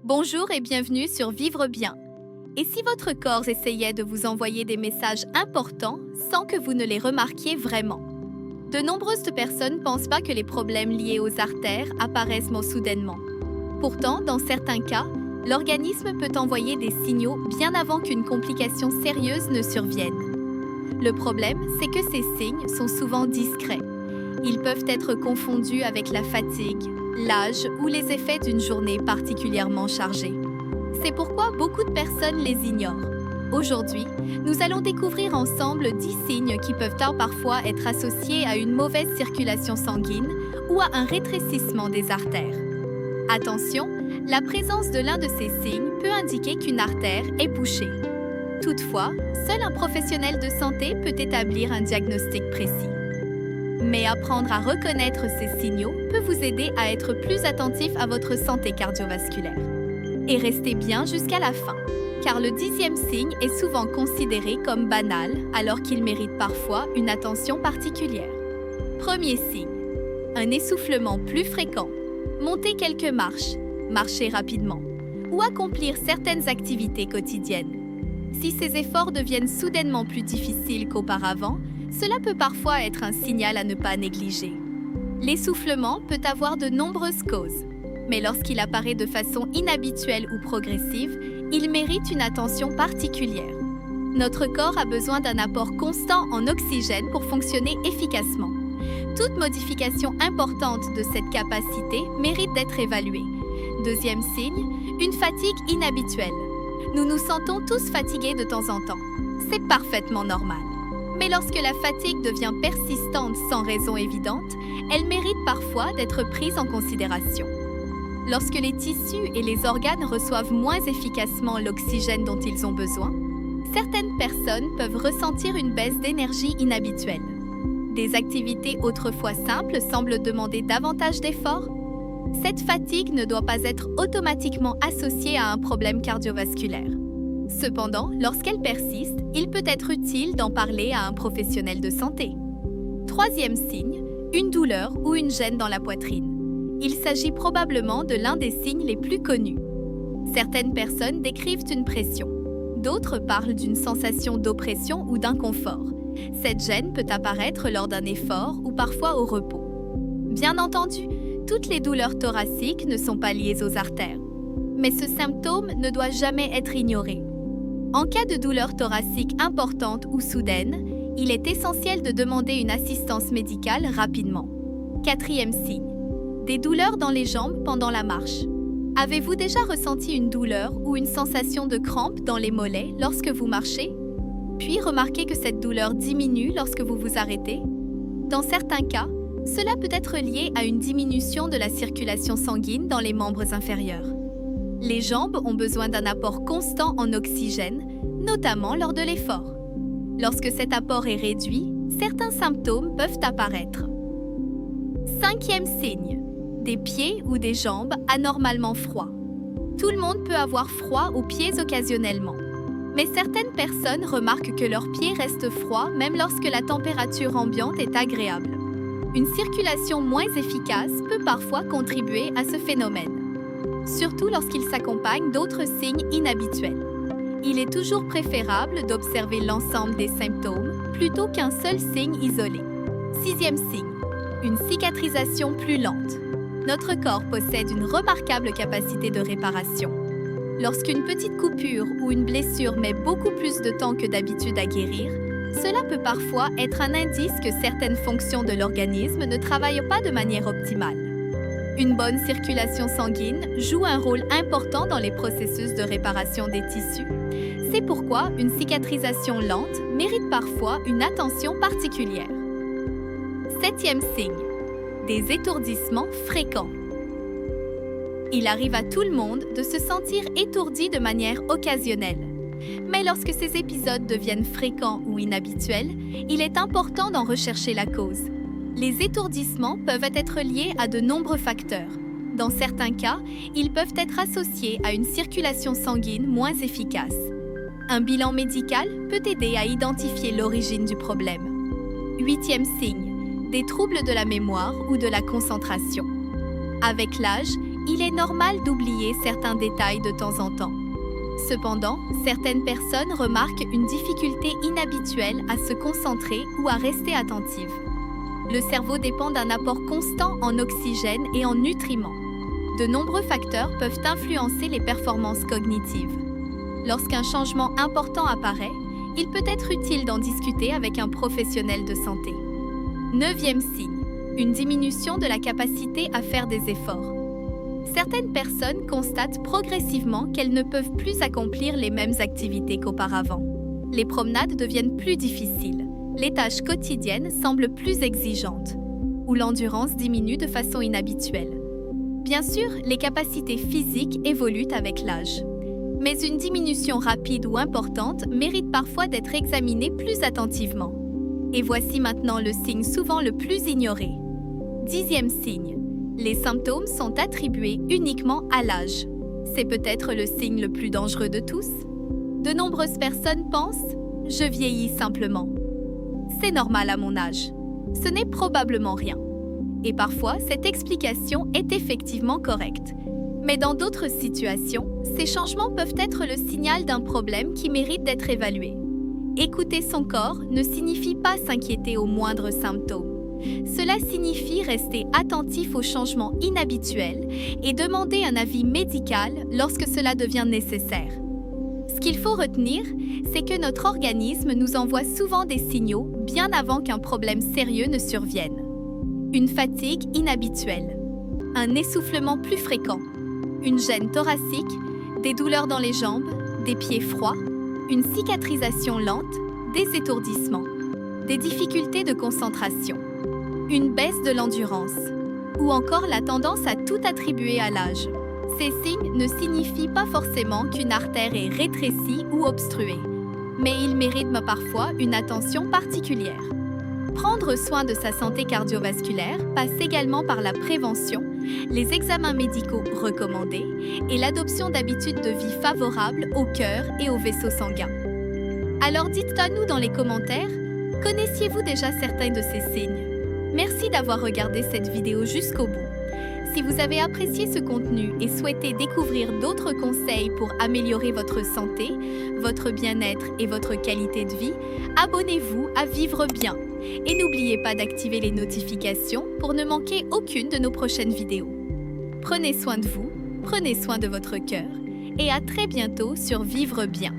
Bonjour et bienvenue sur Vivre bien. Et si votre corps essayait de vous envoyer des messages importants sans que vous ne les remarquiez vraiment? De nombreuses personnes ne pensent pas que les problèmes liés aux artères apparaissent soudainement. Pourtant, dans certains cas, l'organisme peut envoyer des signaux bien avant qu'une complication sérieuse ne survienne. Le problème, c'est que ces signes sont souvent discrets. Ils peuvent être confondus avec la fatigue, l'âge ou les effets d'une journée particulièrement chargée. C'est pourquoi beaucoup de personnes les ignorent. Aujourd'hui, nous allons découvrir ensemble 10 signes qui peuvent parfois être associés à une mauvaise circulation sanguine ou à un rétrécissement des artères. Attention, la présence de l'un de ces signes peut indiquer qu'une artère est bouchée. Toutefois, seul un professionnel de santé peut établir un diagnostic précis. Mais apprendre à reconnaître ces signaux peut vous aider à être plus attentif à votre santé cardiovasculaire. Et restez bien jusqu'à la fin, car le 10e signe est souvent considéré comme banal alors qu'il mérite parfois une attention particulière. Premier signe, un essoufflement plus fréquent. Monter quelques marches, marcher rapidement ou accomplir certaines activités quotidiennes. Si ces efforts deviennent soudainement plus difficiles qu'auparavant, cela peut parfois être un signal à ne pas négliger. L'essoufflement peut avoir de nombreuses causes, mais lorsqu'il apparaît de façon inhabituelle ou progressive, il mérite une attention particulière. Notre corps a besoin d'un apport constant en oxygène pour fonctionner efficacement. Toute modification importante de cette capacité mérite d'être évaluée. Deuxième signe, une fatigue inhabituelle. Nous nous sentons tous fatigués de temps en temps. C'est parfaitement normal. Mais lorsque la fatigue devient persistante sans raison évidente, elle mérite parfois d'être prise en considération. Lorsque les tissus et les organes reçoivent moins efficacement l'oxygène dont ils ont besoin, certaines personnes peuvent ressentir une baisse d'énergie inhabituelle. Des activités autrefois simples semblent demander davantage d'efforts. Cette fatigue ne doit pas être automatiquement associée à un problème cardiovasculaire. Cependant, lorsqu'elle persiste, il peut être utile d'en parler à un professionnel de santé. Troisième signe, une douleur ou une gêne dans la poitrine. Il s'agit probablement de l'un des signes les plus connus. Certaines personnes décrivent une pression. D'autres parlent d'une sensation d'oppression ou d'inconfort. Cette gêne peut apparaître lors d'un effort ou parfois au repos. Bien entendu, toutes les douleurs thoraciques ne sont pas liées aux artères. Mais ce symptôme ne doit jamais être ignoré. En cas de douleur thoracique importante ou soudaine, il est essentiel de demander une assistance médicale rapidement. Quatrième signe, des douleurs dans les jambes pendant la marche. Avez-vous déjà ressenti une douleur ou une sensation de crampe dans les mollets lorsque vous marchez? Puis remarquez que cette douleur diminue lorsque vous vous arrêtez? Dans certains cas, cela peut être lié à une diminution de la circulation sanguine dans les membres inférieurs. Les jambes ont besoin d'un apport constant en oxygène, notamment lors de l'effort. Lorsque cet apport est réduit, certains symptômes peuvent apparaître. Cinquième signe, des pieds ou des jambes anormalement froids. Tout le monde peut avoir froid aux pieds occasionnellement. Mais certaines personnes remarquent que leurs pieds restent froids même lorsque la température ambiante est agréable. Une circulation moins efficace peut parfois contribuer à ce phénomène, surtout lorsqu'il s'accompagne d'autres signes inhabituels. Il est toujours préférable d'observer l'ensemble des symptômes plutôt qu'un seul signe isolé. Sixième signe, une cicatrisation plus lente. Notre corps possède une remarquable capacité de réparation. Lorsqu'une petite coupure ou une blessure met beaucoup plus de temps que d'habitude à guérir, cela peut parfois être un indice que certaines fonctions de l'organisme ne travaillent pas de manière optimale. Une bonne circulation sanguine joue un rôle important dans les processus de réparation des tissus. C'est pourquoi une cicatrisation lente mérite parfois une attention particulière. Septième signe, des étourdissements fréquents. Il arrive à tout le monde de se sentir étourdi de manière occasionnelle. Mais lorsque ces épisodes deviennent fréquents ou inhabituels, il est important d'en rechercher la cause. Les étourdissements peuvent être liés à de nombreux facteurs. Dans certains cas, ils peuvent être associés à une circulation sanguine moins efficace. Un bilan médical peut aider à identifier l'origine du problème. Huitième signe, des troubles de la mémoire ou de la concentration. Avec l'âge, il est normal d'oublier certains détails de temps en temps. Cependant, certaines personnes remarquent une difficulté inhabituelle à se concentrer ou à rester attentive. Le cerveau dépend d'un apport constant en oxygène et en nutriments. De nombreux facteurs peuvent influencer les performances cognitives. Lorsqu'un changement important apparaît, il peut être utile d'en discuter avec un professionnel de santé. 9e signe, une diminution de la capacité à faire des efforts. Certaines personnes constatent progressivement qu'elles ne peuvent plus accomplir les mêmes activités qu'auparavant. Les promenades deviennent plus difficiles, les tâches quotidiennes semblent plus exigeantes, ou l'endurance diminue de façon inhabituelle. Bien sûr, les capacités physiques évoluent avec l'âge. Mais une diminution rapide ou importante mérite parfois d'être examinée plus attentivement. Et voici maintenant le signe souvent le plus ignoré. 10e signe. Les symptômes sont attribués uniquement à l'âge. C'est peut-être le signe le plus dangereux de tous. De nombreuses personnes pensent « je vieillis simplement ». C'est normal à mon âge. Ce n'est probablement rien. Et parfois, cette explication est effectivement correcte. Mais dans d'autres situations, ces changements peuvent être le signal d'un problème qui mérite d'être évalué. Écouter son corps ne signifie pas s'inquiéter aux moindres symptômes. Cela signifie rester attentif aux changements inhabituels et demander un avis médical lorsque cela devient nécessaire. Ce qu'il faut retenir, c'est que notre organisme nous envoie souvent des signaux bien avant qu'un problème sérieux ne survienne. Une fatigue inhabituelle, un essoufflement plus fréquent, une gêne thoracique, des douleurs dans les jambes, des pieds froids, une cicatrisation lente, des étourdissements, des difficultés de concentration, une baisse de l'endurance, ou encore la tendance à tout attribuer à l'âge. Ces signes ne signifient pas forcément qu'une artère est rétrécie ou obstruée, mais ils méritent parfois une attention particulière. Prendre soin de sa santé cardiovasculaire passe également par la prévention, les examens médicaux recommandés et l'adoption d'habitudes de vie favorables au cœur et aux vaisseaux sanguins. Alors dites-le nous dans les commentaires, connaissiez-vous déjà certains de ces signes? Merci d'avoir regardé cette vidéo jusqu'au bout. Si vous avez apprécié ce contenu et souhaitez découvrir d'autres conseils pour améliorer votre santé, votre bien-être et votre qualité de vie, abonnez-vous à Vivre Bien. Et n'oubliez pas d'activer les notifications pour ne manquer aucune de nos prochaines vidéos. Prenez soin de vous, prenez soin de votre cœur et à très bientôt sur Vivre Bien.